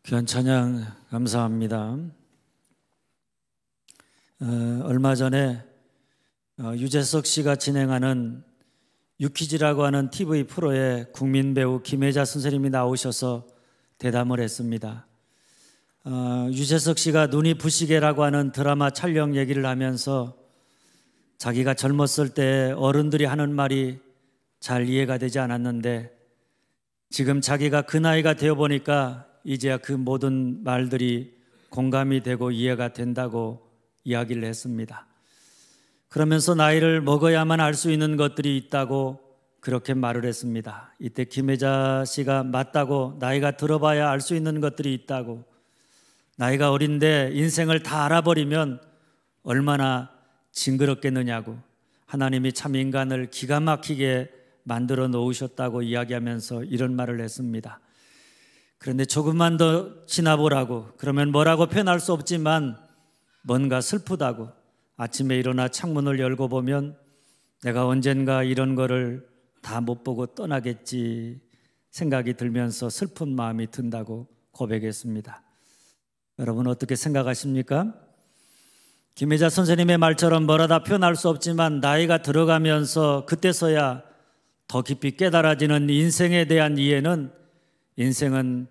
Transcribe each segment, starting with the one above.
귀한 찬양 감사합니다. 얼마 전에 유재석 씨가 진행하는 유퀴즈라고 하는 TV 프로에 국민 배우 김혜자 선생님이 나오셔서 대담을 했습니다. 유재석 씨가 눈이 부시게라고 하는 드라마 촬영 얘기를 하면서 자기가 젊었을 때 어른들이 하는 말이 잘 이해가 되지 않았는데 지금 자기가 그 나이가 되어 보니까 이제야 그 모든 말들이 공감이 되고 이해가 된다고 이야기를 했습니다. 그러면서 나이를 먹어야만 알 수 있는 것들이 있다고 그렇게 말을 했습니다. 이때 김혜자 씨가 맞다고, 나이가 들어봐야 알 수 있는 것들이 있다고, 나이가 어린데 인생을 다 알아버리면 얼마나 징그럽겠느냐고, 하나님이 참 인간을 기가 막히게 만들어 놓으셨다고 이야기하면서 이런 말을 했습니다. 그런데 조금만 더 지나보라고, 그러면 뭐라고 표현할 수 없지만 뭔가 슬프다고, 아침에 일어나 창문을 열고 보면 내가 언젠가 이런 거를 다 못 보고 떠나겠지 생각이 들면서 슬픈 마음이 든다고 고백했습니다. 여러분 어떻게 생각하십니까? 김혜자 선생님의 말처럼 뭐라다 표현할 수 없지만 나이가 들어가면서 그때서야 더 깊이 깨달아지는 인생에 대한 이해는 인생은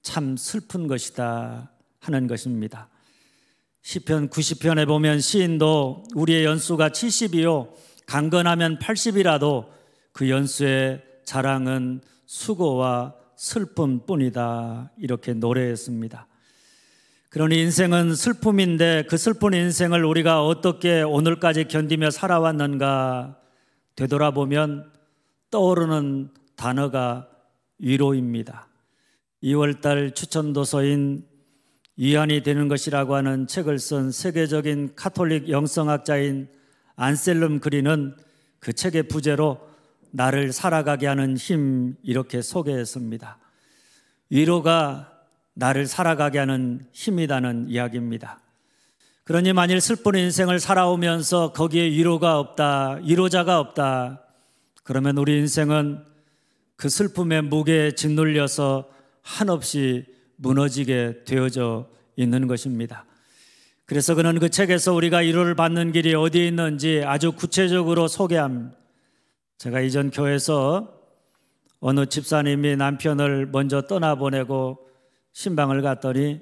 참 슬픈 것이다 하는 것입니다. 시편 90편에 보면 시인도 우리의 연수가 70이요 강건하면 80이라도 그 연수의 자랑은 수고와 슬픔뿐이다 이렇게 노래했습니다. 그러니 인생은 슬픔인데 그 슬픈 인생을 우리가 어떻게 오늘까지 견디며 살아왔는가 되돌아보면 떠오르는 단어가 위로입니다. 2월달 추천도서인 위안이 되는 것이라고 하는 책을 쓴 세계적인 카톨릭 영성학자인 안셀름 그린은 그 책의 부제로 나를 살아가게 하는 힘 이렇게 소개했습니다. 위로가 나를 살아가게 하는 힘이라는 이야기입니다. 그러니 만일 슬픈 인생을 살아오면서 거기에 위로가 없다, 위로자가 없다, 그러면 우리 인생은 그 슬픔의 무게에 짓눌려서 한없이 무너지게 되어져 있는 것입니다. 그래서 그는 그 책에서 우리가 위로를 받는 길이 어디에 있는지 아주 구체적으로 소개합니다. 제가 이전 교회에서 어느 집사님이 남편을 먼저 떠나보내고 신방을 갔더니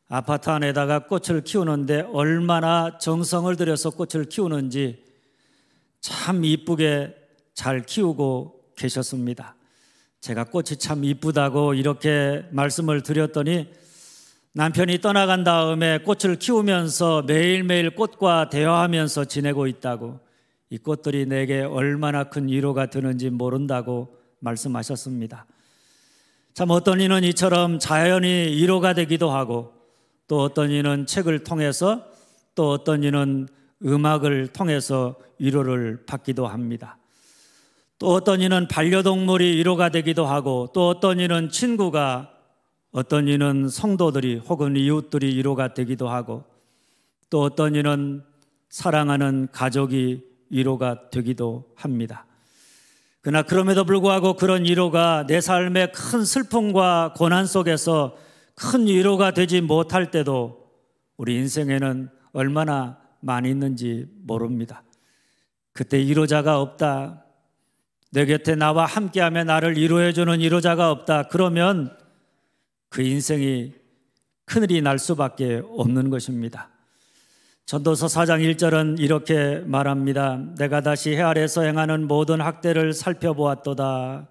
아파트 안에다가 꽃을 키우는데 얼마나 정성을 들여서 꽃을 키우는지 참 이쁘게 잘 키우고 계셨습니다. 제가 꽃이 참 이쁘다고 이렇게 말씀을 드렸더니 남편이 떠나간 다음에 꽃을 키우면서 매일매일 꽃과 대화하면서 지내고 있다고, 이 꽃들이 내게 얼마나 큰 위로가 되는지 모른다고 말씀하셨습니다. 참 어떤 이는 이처럼 자연이 위로가 되기도 하고, 또 어떤 이는 책을 통해서, 또 어떤 이는 음악을 통해서 위로를 받기도 합니다. 또 어떤 이는 반려동물이 위로가 되기도 하고, 또 어떤 이는 친구가, 어떤 이는 성도들이 혹은 이웃들이 위로가 되기도 하고, 또 어떤 이는 사랑하는 가족이 위로가 되기도 합니다. 그러나 그럼에도 불구하고 그런 위로가 내 삶의 큰 슬픔과 고난 속에서 큰 위로가 되지 못할 때도 우리 인생에는 얼마나 많이 있는지 모릅니다. 그때 위로자가 없다, 내 곁에 나와 함께하며 나를 위로해주는 위로자가 없다, 그러면 그 인생이 큰일이 날 수밖에 없는 것입니다. 전도서 4장 1절은 이렇게 말합니다. 내가 다시 해 아래에서 행하는 모든 학대를 살펴보았도다.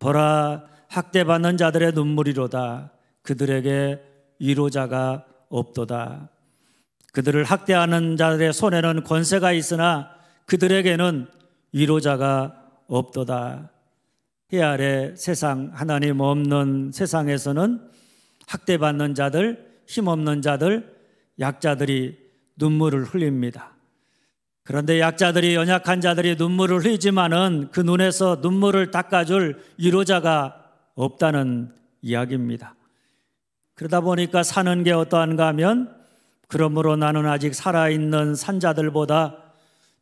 보라, 학대받는 자들의 눈물이로다. 그들에게 위로자가 없도다. 그들을 학대하는 자들의 손에는 권세가 있으나 그들에게는 위로자가 없도다. 해 아래 세상, 하나님 없는 세상에서는 학대받는 자들, 힘없는 자들, 약자들이 눈물을 흘립니다. 그런데 약자들이, 연약한 자들이 눈물을 흘리지만은 그 눈에서 눈물을 닦아줄 위로자가 없다는 이야기입니다. 그러다 보니까 사는 게 어떠한가 하면, 그러므로 나는 아직 살아있는 산자들보다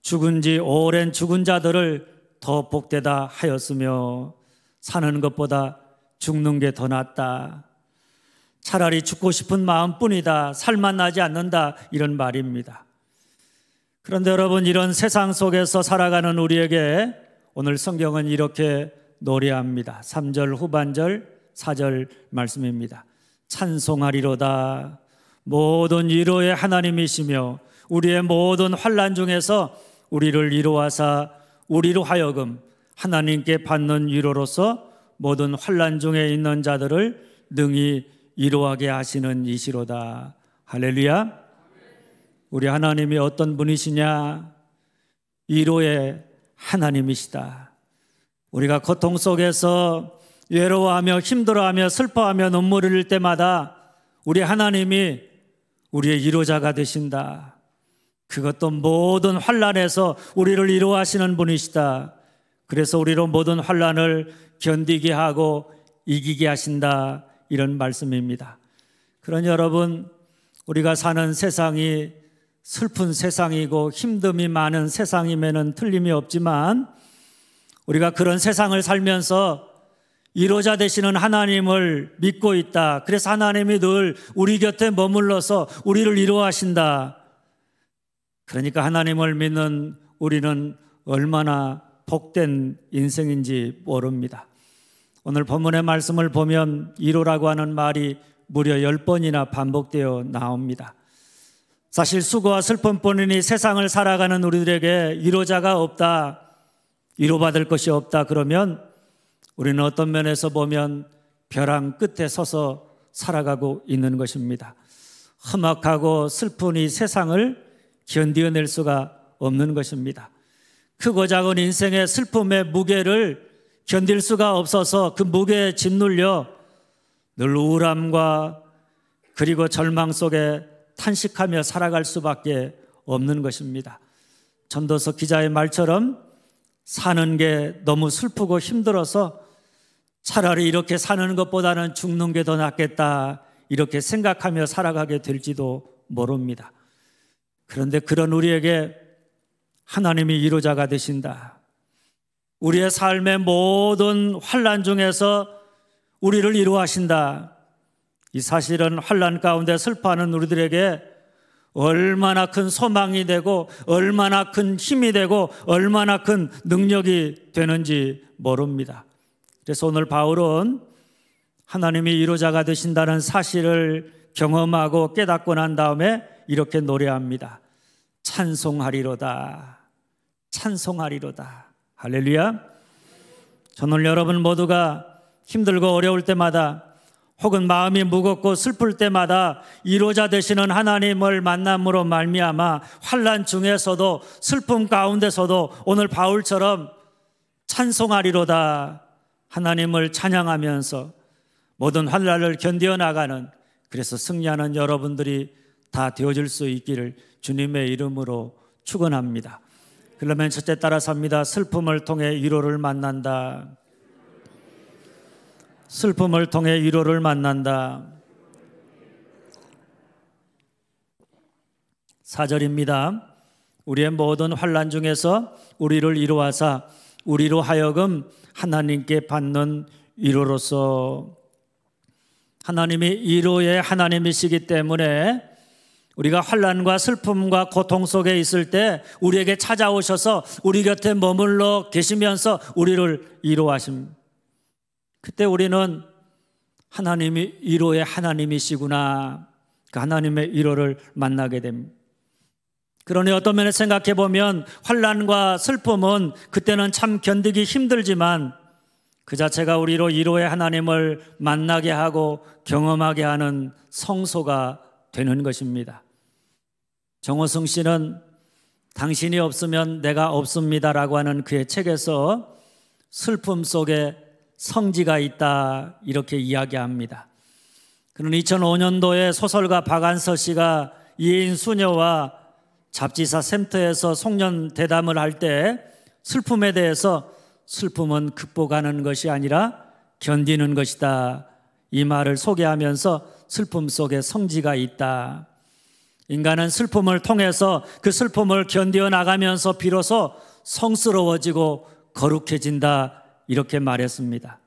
죽은 지 오랜 죽은 자들을 더 복되다 하였으며 사는 것보다 죽는 게 더 낫다. 차라리 죽고 싶은 마음뿐이다. 살만 나지 않는다. 이런 말입니다. 그런데 여러분, 이런 세상 속에서 살아가는 우리에게 오늘 성경은 이렇게 노래합니다. 3절 후반절 4절 말씀입니다. 찬송하리로다. 모든 위로의 하나님이시며 우리의 모든 환난 중에서 우리를 위로하사 우리로 하여금 하나님께 받는 위로로서 모든 환난 중에 있는 자들을 능히 위로하게 하시는 이시로다. 할렐루야. 우리 하나님이 어떤 분이시냐? 위로의 하나님이시다. 우리가 고통 속에서 외로워하며 힘들어하며 슬퍼하며 눈물을 흘릴 때마다 우리 하나님이 우리의 위로자가 되신다. 그것도 모든 환난에서 우리를 위로하시는 분이시다. 그래서 우리로 모든 환난을 견디게 하고 이기게 하신다. 이런 말씀입니다. 그러니 여러분, 우리가 사는 세상이 슬픈 세상이고 힘듦이 많은 세상임에는 틀림이 없지만 우리가 그런 세상을 살면서 위로자 되시는 하나님을 믿고 있다. 그래서 하나님이 늘 우리 곁에 머물러서 우리를 위로하신다. 그러니까 하나님을 믿는 우리는 얼마나 복된 인생인지 모릅니다. 오늘 본문의 말씀을 보면 위로라고 하는 말이 무려 10번이나 반복되어 나옵니다. 사실 수고와 슬픔뿐이니 세상을 살아가는 우리들에게 위로자가 없다, 위로받을 것이 없다 그러면 우리는 어떤 면에서 보면 벼랑 끝에 서서 살아가고 있는 것입니다. 험악하고 슬픈 이 세상을 견디어낼 수가 없는 것입니다. 크고 작은 인생의 슬픔의 무게를 견딜 수가 없어서 그 무게에 짓눌려 늘 우울함과 그리고 절망 속에 탄식하며 살아갈 수밖에 없는 것입니다. 전도서 기자의 말처럼 사는 게 너무 슬프고 힘들어서 차라리 이렇게 사는 것보다는 죽는 게 더 낫겠다 이렇게 생각하며 살아가게 될지도 모릅니다. 그런데 그런 우리에게 하나님이 위로자가 되신다. 우리의 삶의 모든 환난 중에서 우리를 위로하신다. 이 사실은 환난 가운데 슬퍼하는 우리들에게 얼마나 큰 소망이 되고 얼마나 큰 힘이 되고 얼마나 큰 능력이 되는지 모릅니다. 그래서 오늘 바울은 하나님이 위로자가 되신다는 사실을 경험하고 깨닫고 난 다음에 이렇게 노래합니다. 찬송하리로다. 찬송하리로다. 할렐루야. 저는 여러분 모두가 힘들고 어려울 때마다 혹은 마음이 무겁고 슬플 때마다 위로자 되시는 하나님을 만남으로 말미암아 환난 중에서도 슬픔 가운데서도 오늘 바울처럼 찬송하리로다. 하나님을 찬양하면서 모든 환난을 견디어 나가는, 그래서 승리하는 여러분들이 다 되어질 수 있기를 주님의 이름으로 축원합니다. 그러면 첫째 따라서 합니다. 슬픔을 통해 위로를 만난다. 슬픔을 통해 위로를 만난다. 4절입니다. 우리의 모든 환난 중에서 우리를 위로하사 우리로 하여금 하나님께 받는 위로로서, 하나님이 위로의 하나님이시기 때문에 우리가 환난과 슬픔과 고통 속에 있을 때 우리에게 찾아오셔서 우리 곁에 머물러 계시면서 우리를 위로하십니다. 그때 우리는 하나님이 위로의 하나님이시구나, 그 하나님의 위로를 만나게 됩니다. 그러니 어떤 면에 생각해 보면 환난과 슬픔은 그때는 참 견디기 힘들지만 그 자체가 우리로 위로의 하나님을 만나게 하고 경험하게 하는 성소가 되는 것입니다. 정호승 씨는 당신이 없으면 내가 없습니다라고 하는 그의 책에서 슬픔 속에 성지가 있다 이렇게 이야기합니다. 그는 2005년도에 소설가 박안서 씨가 이인 수녀와 잡지사 샘터에서 송년 대담을 할 때 슬픔에 대해서 슬픔은 극복하는 것이 아니라 견디는 것이다, 이 말을 소개하면서 슬픔 속에 성지가 있다. 인간은 슬픔을 통해서 그 슬픔을 견디어 나가면서 비로소 성스러워지고 거룩해진다 이렇게 말했습니다.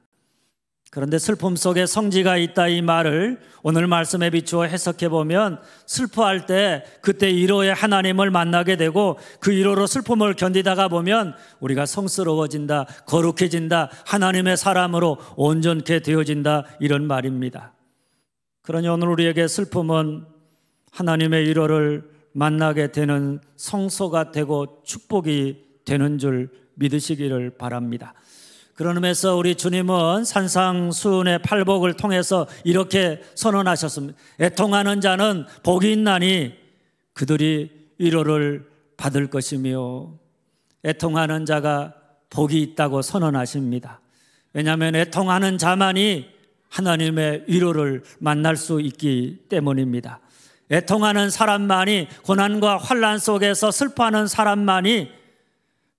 그런데 슬픔 속에 성지가 있다 이 말을 오늘 말씀에 비추어 해석해 보면 슬퍼할 때 그때 위로의 하나님을 만나게 되고 그 위로로 슬픔을 견디다가 보면 우리가 성스러워진다, 거룩해진다, 하나님의 사람으로 온전케 되어진다 이런 말입니다. 그러니 오늘 우리에게 슬픔은 하나님의 위로를 만나게 되는 성소가 되고 축복이 되는 줄 믿으시기를 바랍니다. 그런 의미에서 우리 주님은 산상수훈의 팔복을 통해서 이렇게 선언하셨습니다. 애통하는 자는 복이 있나니 그들이 위로를 받을 것이며, 애통하는 자가 복이 있다고 선언하십니다. 왜냐하면 애통하는 자만이 하나님의 위로를 만날 수 있기 때문입니다. 애통하는 사람만이, 고난과 환난 속에서 슬퍼하는 사람만이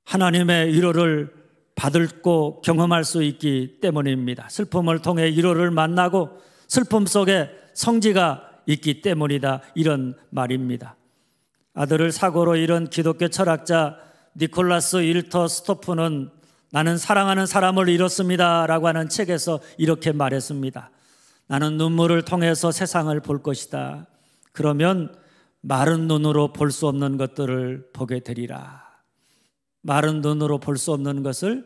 하나님의 위로를 받고 경험할 수 있기 때문입니다. 슬픔을 통해 위로를 만나고 슬픔 속에 성지가 있기 때문이다 이런 말입니다. 아들을 사고로 잃은 기독교 철학자 니콜라스 일터 스토프는 나는 사랑하는 사람을 잃었습니다 라고 하는 책에서 이렇게 말했습니다. 나는 눈물을 통해서 세상을 볼 것이다. 그러면 마른 눈으로 볼 수 없는 것들을 보게 되리라. 마른 눈으로 볼 수 없는 것을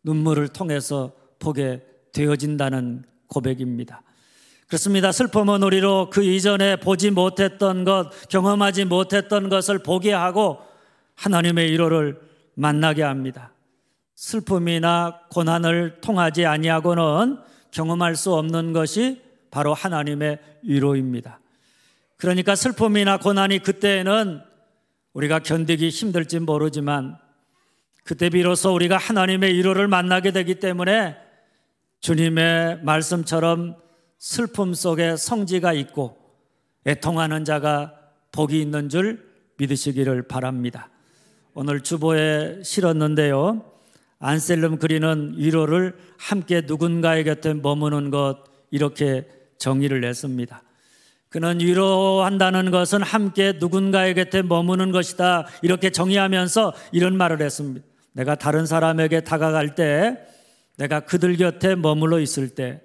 눈물을 통해서 보게 되어진다는 고백입니다. 그렇습니다. 슬픔은 우리로 그 이전에 보지 못했던 것, 경험하지 못했던 것을 보게 하고 하나님의 위로를 만나게 합니다. 슬픔이나 고난을 통하지 아니하고는 경험할 수 없는 것이 바로 하나님의 위로입니다. 그러니까 슬픔이나 고난이 그때에는 우리가 견디기 힘들지 모르지만 그때 비로소 우리가 하나님의 위로를 만나게 되기 때문에 주님의 말씀처럼 슬픔 속에 성지가 있고 애통하는 자가 복이 있는 줄 믿으시기를 바랍니다. 오늘 주보에 실었는데요, 안셀름 그리는 위로를 함께 누군가의 곁에 머무는 것 이렇게 정의를 했습니다. 그는 위로한다는 것은 함께 누군가의 곁에 머무는 것이다 이렇게 정의하면서 이런 말을 했습니다. 내가 다른 사람에게 다가갈 때, 내가 그들 곁에 머물러 있을 때,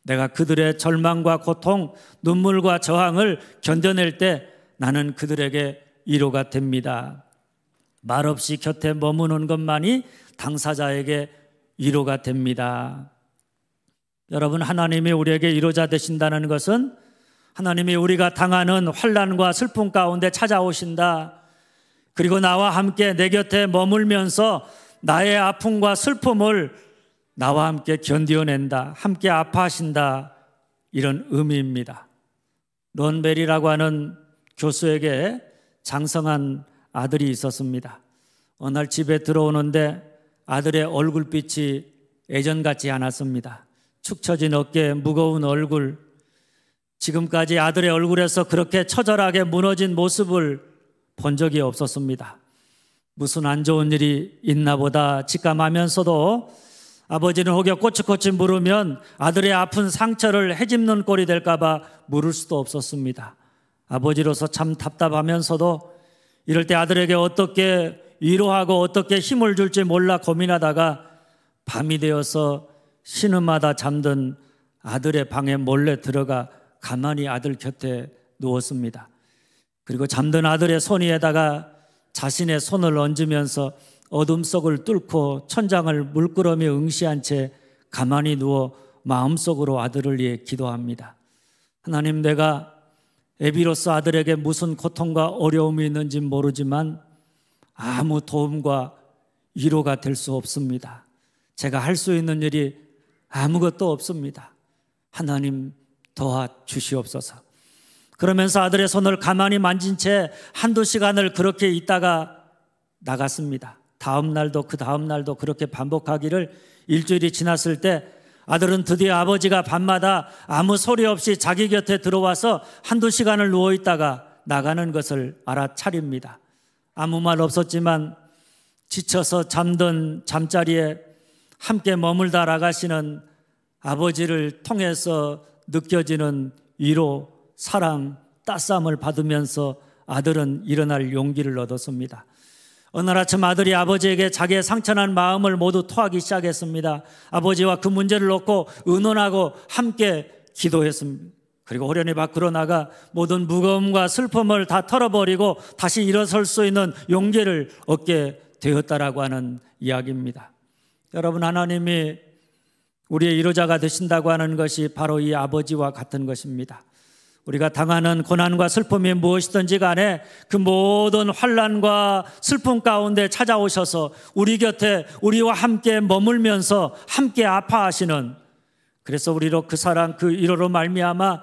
내가 그들의 절망과 고통, 눈물과 저항을 견뎌낼 때 나는 그들에게 위로가 됩니다. 말없이 곁에 머무는 것만이 당사자에게 위로가 됩니다. 여러분, 하나님이 우리에게 위로자 되신다는 것은 하나님이 우리가 당하는 환난과 슬픔 가운데 찾아오신다. 그리고 나와 함께 내 곁에 머물면서 나의 아픔과 슬픔을 나와 함께 견디어낸다. 함께 아파하신다. 이런 의미입니다. 론 벨이라고 하는 교수에게 장성한 아들이 있었습니다. 어느 날 집에 들어오는데 아들의 얼굴빛이 예전 같지 않았습니다. 축 처진 어깨, 무거운 얼굴, 지금까지 아들의 얼굴에서 그렇게 처절하게 무너진 모습을 본 적이 없었습니다. 무슨 안 좋은 일이 있나 보다 직감하면서도 아버지는 혹여 꼬치꼬치 물으면 아들의 아픈 상처를 헤집는 꼴이 될까 봐 물을 수도 없었습니다. 아버지로서 참 답답하면서도 이럴 때 아들에게 어떻게 위로하고 어떻게 힘을 줄지 몰라 고민하다가 밤이 되어서 신음하다 잠든 아들의 방에 몰래 들어가 가만히 아들 곁에 누웠습니다. 그리고 잠든 아들의 손 위에다가 자신의 손을 얹으면서 어둠 속을 뚫고 천장을 물끄러미 응시한 채 가만히 누워 마음속으로 아들을 위해 기도합니다. 하나님, 내가 애비로서 아들에게 무슨 고통과 어려움이 있는지 모르지만 아무 도움과 위로가 될 수 없습니다. 제가 할 수 있는 일이 아무것도 없습니다. 하나님 도와주시옵소서. 그러면서 아들의 손을 가만히 만진 채 한두 시간을 그렇게 있다가 나갔습니다. 다음 날도 그 다음 날도 그렇게 반복하기를 일주일이 지났을 때 아들은 드디어 아버지가 밤마다 아무 소리 없이 자기 곁에 들어와서 한두 시간을 누워있다가 나가는 것을 알아차립니다. 아무 말 없었지만 지쳐서 잠든 잠자리에 함께 머물다 나가시는 아버지를 통해서 느껴지는 위로, 사랑, 따스함을 받으면서 아들은 일어날 용기를 얻었습니다. 어느 날 아침 아들이 아버지에게 자기의 상처난 마음을 모두 토하기 시작했습니다. 아버지와 그 문제를 놓고 의논하고 함께 기도했습니다. 그리고 호련히 밖으로 나가 모든 무거움과 슬픔을 다 털어버리고 다시 일어설 수 있는 용기를 얻게 되었다라고 하는 이야기입니다. 여러분, 하나님이 우리의 위로자가 되신다고 하는 것이 바로 이 아버지와 같은 것입니다. 우리가 당하는 고난과 슬픔이 무엇이든지 간에 그 모든 환난과 슬픔 가운데 찾아오셔서 우리 곁에 우리와 함께 머물면서 함께 아파하시는, 그래서 우리로 그 사랑, 그 위로로 말미암아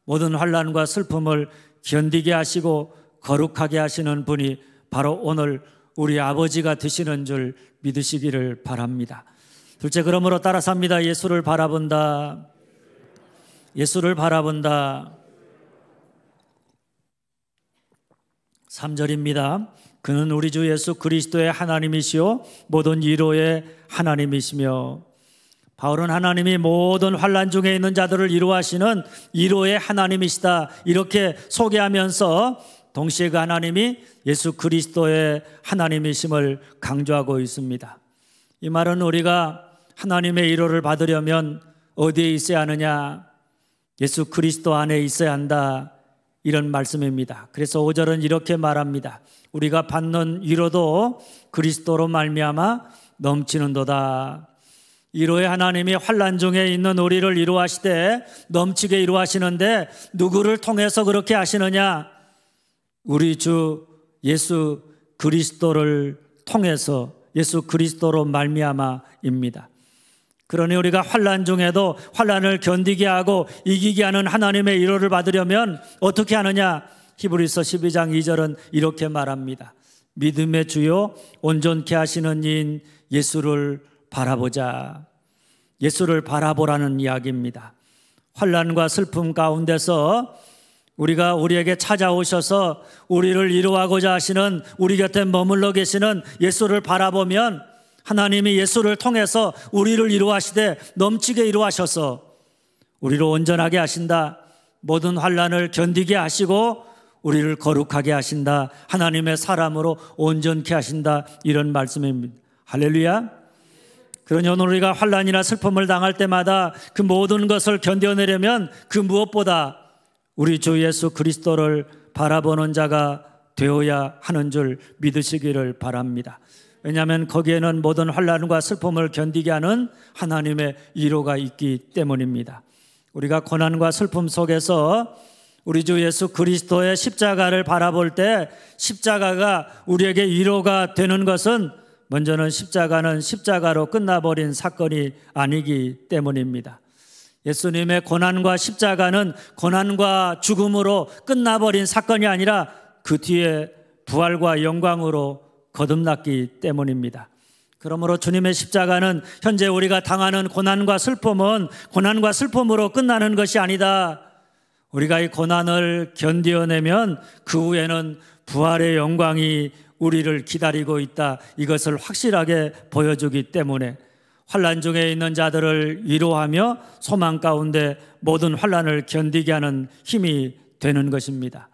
모든 환난과 슬픔을 견디게 하시고 거룩하게 하시는 분이 바로 오늘 우리 아버지가 되시는 줄 믿으시기를 바랍니다. 둘째, 그러므로 따라서 합니다. 예수를 바라본다. 예수를 바라본다. 3절입니다. 그는 우리 주 예수 그리스도의 하나님이시요 모든 위로의 하나님이시며, 바울은 하나님이 모든 환난 중에 있는 자들을 위로하시는 위로의 하나님이시다 이렇게 소개하면서 동시에 그 하나님이 예수 그리스도의 하나님이심을 강조하고 있습니다. 이 말은 우리가 하나님의 위로를 받으려면 어디에 있어야 하느냐? 예수 그리스도 안에 있어야 한다, 이런 말씀입니다. 그래서 5절은 이렇게 말합니다. 우리가 받는 위로도 그리스도로 말미암아 넘치는도다. 위로의 하나님이 환난 중에 있는 우리를 위로하시되 넘치게 위로하시는데 누구를 통해서 그렇게 하시느냐? 우리 주 예수 그리스도를 통해서, 예수 그리스도로 말미암아입니다. 그러니 우리가 환난 중에도 환난을 견디게 하고 이기게 하는 하나님의 위로를 받으려면 어떻게 하느냐? 히브리서 12장 2절은 이렇게 말합니다. 믿음의 주요 온전케 하시는 이인 예수를 바라보자. 예수를 바라보라는 이야기입니다. 환난과 슬픔 가운데서 우리가 우리에게 찾아오셔서 우리를 위로하고자 하시는, 우리 곁에 머물러 계시는 예수를 바라보면 하나님이 예수를 통해서 우리를 위로하시되 넘치게 위로하셔서 우리로 온전하게 하신다. 모든 환난을 견디게 하시고 우리를 거룩하게 하신다. 하나님의 사람으로 온전케 하신다. 이런 말씀입니다. 할렐루야. 그러니 오늘 우리가 환난이나 슬픔을 당할 때마다 그 모든 것을 견뎌내려면 그 무엇보다 우리 주 예수 그리스도를 바라보는 자가 되어야 하는 줄 믿으시기를 바랍니다. 왜냐하면 거기에는 모든 환난과 슬픔을 견디게 하는 하나님의 위로가 있기 때문입니다. 우리가 고난과 슬픔 속에서 우리 주 예수 그리스도의 십자가를 바라볼 때 십자가가 우리에게 위로가 되는 것은 먼저는 십자가는 십자가로 끝나버린 사건이 아니기 때문입니다. 예수님의 고난과 십자가는 고난과 죽음으로 끝나버린 사건이 아니라 그 뒤에 부활과 영광으로 거듭났기 때문입니다. 그러므로 주님의 십자가는 현재 우리가 당하는 고난과 슬픔은 고난과 슬픔으로 끝나는 것이 아니다. 우리가 이 고난을 견뎌내면 그 후에는 부활의 영광이 우리를 기다리고 있다. 이것을 확실하게 보여주기 때문에 환난 중에 있는 자들을 위로하며 소망 가운데 모든 환난을 견디게 하는 힘이 되는 것입니다.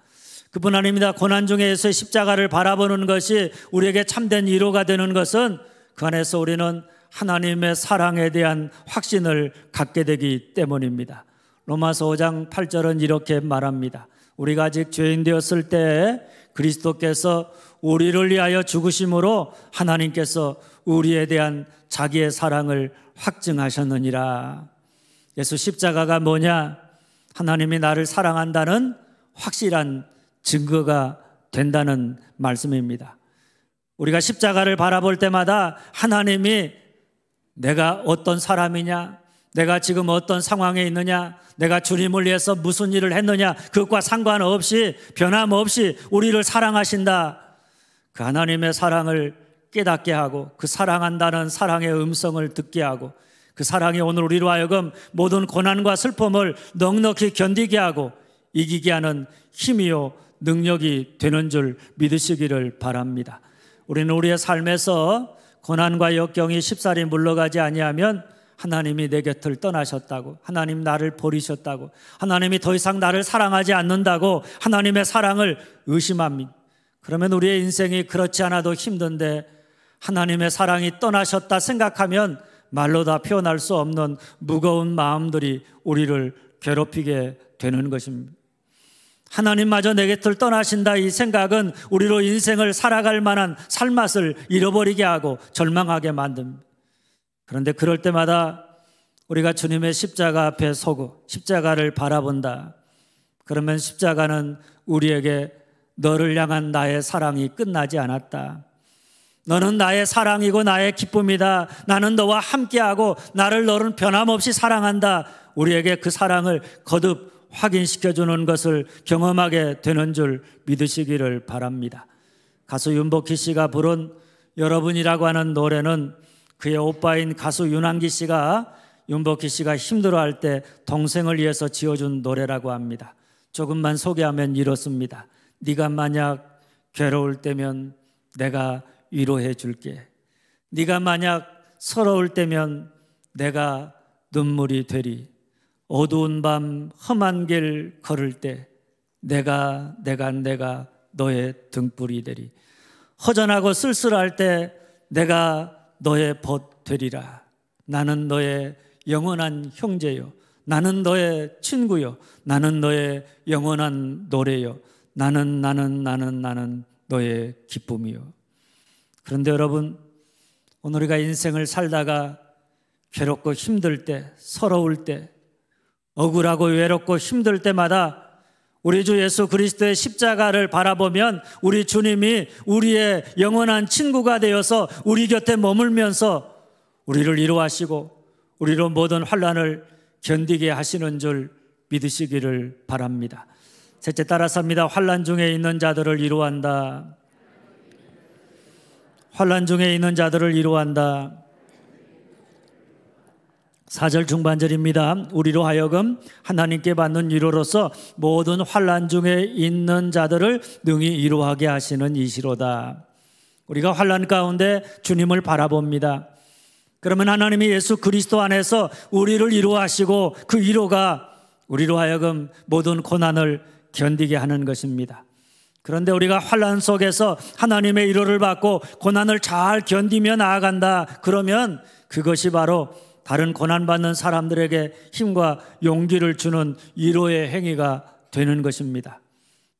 그뿐 아닙니다. 고난 중에서 십자가를 바라보는 것이 우리에게 참된 위로가 되는 것은 그 안에서 우리는 하나님의 사랑에 대한 확신을 갖게 되기 때문입니다. 로마서 5장 8절은 이렇게 말합니다. 우리가 아직 죄인 되었을 때 그리스도께서 우리를 위하여 죽으심으로 하나님께서 우리에 대한 자기의 사랑을 확증하셨느니라. 예수 십자가가 뭐냐? 하나님이 나를 사랑한다는 확실한 증거가 된다는 말씀입니다. 우리가 십자가를 바라볼 때마다 하나님이 내가 어떤 사람이냐, 내가 지금 어떤 상황에 있느냐, 내가 주님을 위해서 무슨 일을 했느냐, 그것과 상관없이 변함없이 우리를 사랑하신다. 그 하나님의 사랑을 깨닫게 하고 그 사랑한다는 사랑의 음성을 듣게 하고 그 사랑이 오늘 우리로 하여금 모든 고난과 슬픔을 넉넉히 견디게 하고 이기게 하는 힘이요 능력이 되는 줄 믿으시기를 바랍니다. 우리는 우리의 삶에서 고난과 역경이 쉽사리 물러가지 아니하면 하나님이 내 곁을 떠나셨다고, 하나님 나를 버리셨다고, 하나님이 더 이상 나를 사랑하지 않는다고 하나님의 사랑을 의심합니다. 그러면 우리의 인생이 그렇지 않아도 힘든데 하나님의 사랑이 떠나셨다 생각하면 말로 다 표현할 수 없는 무거운 마음들이 우리를 괴롭히게 되는 것입니다. 하나님마저 내 곁을 떠나신다 이 생각은 우리로 인생을 살아갈 만한 삶맛을 잃어버리게 하고 절망하게 만듭니다. 그런데 그럴 때마다 우리가 주님의 십자가 앞에 서고 십자가를 바라본다. 그러면 십자가는 우리에게 너를 향한 나의 사랑이 끝나지 않았다. 너는 나의 사랑이고 나의 기쁨이다. 나는 너와 함께하고 너는 변함없이 사랑한다. 우리에게 그 사랑을 거듭 확인시켜주는 것을 경험하게 되는 줄 믿으시기를 바랍니다. 가수 윤복희 씨가 부른 여러분이라고 하는 노래는 그의 오빠인 가수 윤한기 씨가 윤복희 씨가 힘들어할 때 동생을 위해서 지어준 노래라고 합니다. 조금만 소개하면 이렇습니다. 네가 만약 괴로울 때면 내가 위로해 줄게. 네가 만약 서러울 때면 내가 눈물이 되리. 어두운 밤 험한 길 걸을 때 내가 너의 등불이 되리. 허전하고 쓸쓸할 때 내가 너의 벗 되리라. 나는 너의 영원한 형제요. 나는 너의 친구요. 나는 너의 영원한 노래요. 나는 너의 기쁨이요. 그런데 여러분, 오늘 우리가 인생을 살다가 괴롭고 힘들 때, 서러울 때, 억울하고 외롭고 힘들 때마다 우리 주 예수 그리스도의 십자가를 바라보면 우리 주님이 우리의 영원한 친구가 되어서 우리 곁에 머물면서 우리를 위로하시고 우리로 모든 환난을 견디게 하시는 줄 믿으시기를 바랍니다. 셋째 따라서 합니다. 환난 중에 있는 자들을 위로한다. 환난 중에 있는 자들을 위로한다. 4절 중반절입니다. 우리로 하여금 하나님께 받는 위로로서 모든 환난 중에 있는 자들을 능히 위로하게 하시는 이시로다. 우리가 환난 가운데 주님을 바라봅니다. 그러면 하나님이 예수 그리스도 안에서 우리를 위로하시고 그 위로가 우리로 하여금 모든 고난을 견디게 하는 것입니다. 그런데 우리가 환난 속에서 하나님의 위로를 받고 고난을 잘 견디며 나아간다. 그러면 그것이 바로 다른 고난받는 사람들에게 힘과 용기를 주는 위로의 행위가 되는 것입니다.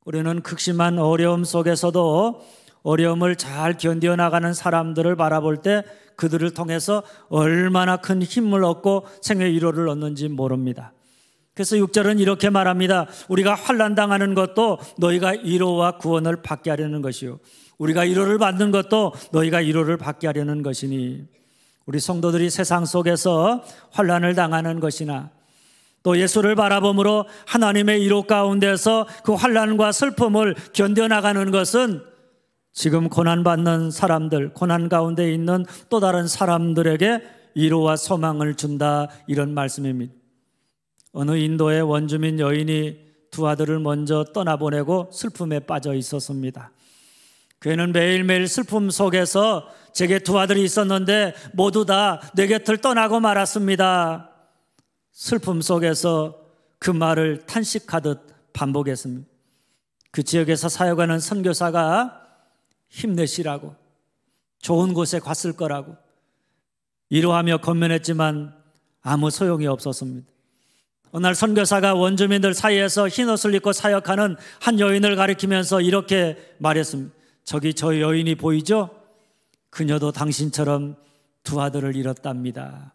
우리는 극심한 어려움 속에서도 어려움을 잘 견디어 나가는 사람들을 바라볼 때 그들을 통해서 얼마나 큰 힘을 얻고 생의 위로를 얻는지 모릅니다. 그래서 6절은 이렇게 말합니다. 우리가 환난당하는 것도 너희가 위로와 구원을 받게 하려는 것이요, 우리가 위로를 받는 것도 너희가 위로를 받게 하려는 것이니. 우리 성도들이 세상 속에서 환난을 당하는 것이나 또 예수를 바라봄으로 하나님의 위로 가운데서 그 환난과 슬픔을 견뎌나가는 것은 지금 고난받는 사람들, 고난 가운데 있는 또 다른 사람들에게 위로와 소망을 준다, 이런 말씀입니다. 어느 인도의 원주민 여인이 두 아들을 먼저 떠나보내고 슬픔에 빠져 있었습니다. 그는 매일매일 슬픔 속에서 제게 두 아들이 있었는데 모두 다 내 곁을 떠나고 말았습니다. 슬픔 속에서 그 말을 탄식하듯 반복했습니다. 그 지역에서 사역하는 선교사가 힘내시라고, 좋은 곳에 갔을 거라고 위로하며 권면했지만 아무 소용이 없었습니다. 어느 날 선교사가 원주민들 사이에서 흰옷을 입고 사역하는 한 여인을 가리키면서 이렇게 말했습니다. 저기 저 여인이 보이죠? 그녀도 당신처럼 두 아들을 잃었답니다.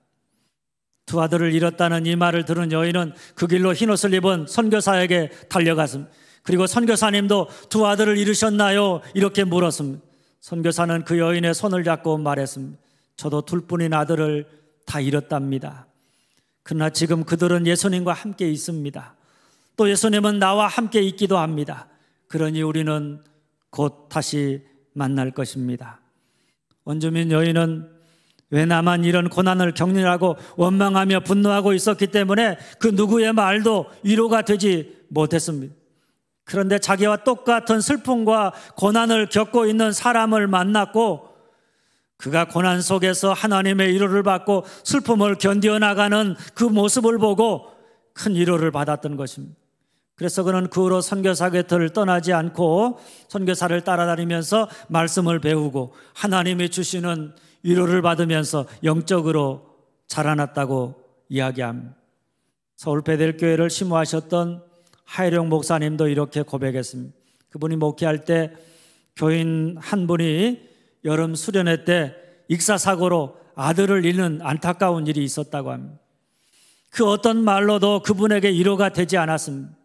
두 아들을 잃었다는 이 말을 들은 여인은 그 길로 흰옷을 입은 선교사에게 달려갔습니다. 그리고 선교사님도 두 아들을 잃으셨나요? 이렇게 물었습니다. 선교사는 그 여인의 손을 잡고 말했습니다. 저도 둘뿐인 아들을 다 잃었답니다. 그러나 지금 그들은 예수님과 함께 있습니다. 또 예수님은 나와 함께 있기도 합니다. 그러니 우리는 곧 다시 만날 것입니다. 원주민 여인은 왜 나만 이런 고난을 겪느라고 원망하며 분노하고 있었기 때문에 그 누구의 말도 위로가 되지 못했습니다. 그런데 자기와 똑같은 슬픔과 고난을 겪고 있는 사람을 만났고 그가 고난 속에서 하나님의 위로를 받고 슬픔을 견디어 나가는 그 모습을 보고 큰 위로를 받았던 것입니다. 그래서 그는 그 후로 선교사 곁을 떠나지 않고 선교사를 따라다니면서 말씀을 배우고 하나님이 주시는 위로를 받으면서 영적으로 자라났다고 이야기합니다. 서울 베델교회를 심호하셨던 하일영 목사님도 이렇게 고백했습니다. 그분이 목회할 때 교인 한 분이 여름 수련회 때 익사사고로 아들을 잃는 안타까운 일이 있었다고 합니다. 그 어떤 말로도 그분에게 위로가 되지 않았습니다.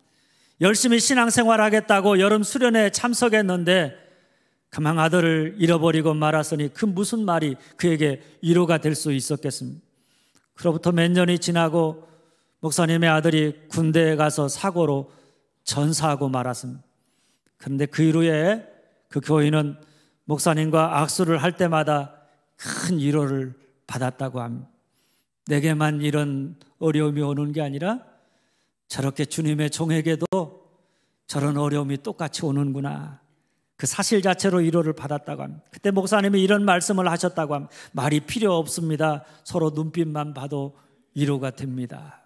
열심히 신앙생활하겠다고 여름 수련회에 참석했는데 그만 아들을 잃어버리고 말았으니 그 무슨 말이 그에게 위로가 될 수 있었겠습니까? 그로부터 몇 년이 지나고 목사님의 아들이 군대에 가서 사고로 전사하고 말았습니다. 그런데 그 이후에 그 교인은 목사님과 악수를 할 때마다 큰 위로를 받았다고 합니다. 내게만 이런 어려움이 오는 게 아니라 저렇게 주님의 종에게도 저런 어려움이 똑같이 오는구나. 그 사실 자체로 위로를 받았다고 합니다. 그때 목사님이 이런 말씀을 하셨다고 합니다. 말이 필요 없습니다. 서로 눈빛만 봐도 위로가 됩니다.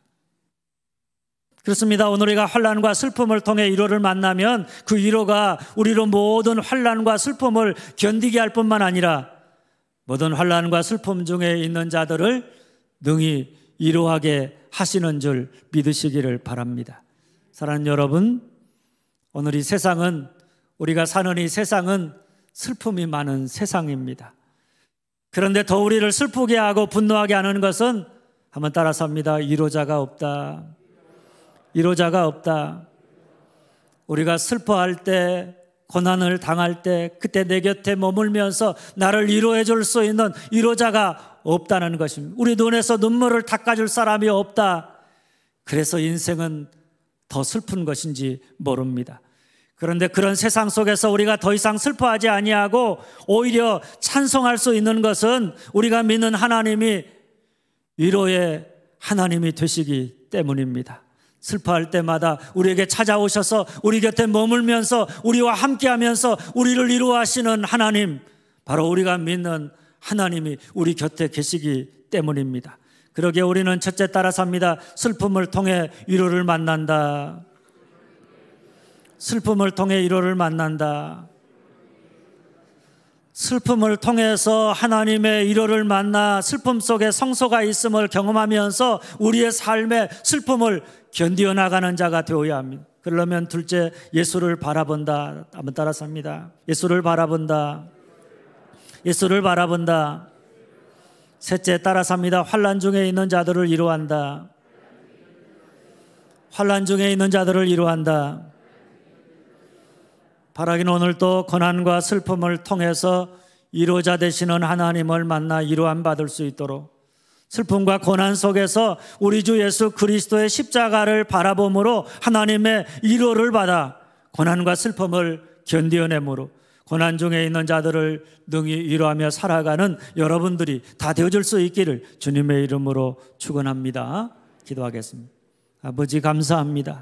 그렇습니다. 오늘 우리가 환난과 슬픔을 통해 위로를 만나면 그 위로가 우리로 모든 환난과 슬픔을 견디게 할 뿐만 아니라 모든 환난과 슬픔 중에 있는 자들을 능히 위로하게 하시는 줄 믿으시기를 바랍니다. 사랑하는 여러분, 오늘 이 세상은, 우리가 사는 이 세상은 슬픔이 많은 세상입니다. 그런데 더 우리를 슬프게 하고 분노하게 하는 것은, 한번 따라서 합니다. 위로자가 없다. 위로자가 없다. 우리가 슬퍼할 때, 고난을 당할 때, 그때 내 곁에 머물면서 나를 위로해 줄 수 있는 위로자가 없다는 것입니다. 우리 눈에서 눈물을 닦아줄 사람이 없다. 그래서 인생은 더 슬픈 것인지 모릅니다. 그런데 그런 세상 속에서 우리가 더 이상 슬퍼하지 아니하고 오히려 찬송할 수 있는 것은 우리가 믿는 하나님이 위로의 하나님이 되시기 때문입니다. 슬퍼할 때마다 우리에게 찾아오셔서 우리 곁에 머물면서 우리와 함께하면서 우리를 위로하시는 하나님, 바로 우리가 믿는 하나님이 우리 곁에 계시기 때문입니다. 그러기에 우리는 첫째 따라서 합니다. 슬픔을 통해 위로를 만난다. 슬픔을 통해 위로를 만난다. 슬픔을 통해서 하나님의 위로를 만나 슬픔 속에 성소가 있음을 경험하면서 우리의 삶의 슬픔을 견디어 나가는 자가 되어야 합니다. 그러려면 둘째, 예수를 바라본다. 한번 따라서 합니다. 예수를 바라본다. 예수를 바라본다. 셋째, 따라서 합니다. 환난 중에 있는 자들을 위로한다. 환난 중에 있는 자들을 위로한다. 바라기는 오늘도 고난과 슬픔을 통해서 위로자 되시는 하나님을 만나 위로함 받을 수 있도록, 슬픔과 고난 속에서 우리 주 예수 그리스도의 십자가를 바라봄으로 하나님의 위로를 받아 고난과 슬픔을 견디어내므로 고난 중에 있는 자들을 능히 위로하며 살아가는 여러분들이 다 되어줄 수 있기를 주님의 이름으로 축원합니다. 기도하겠습니다. 아버지, 감사합니다.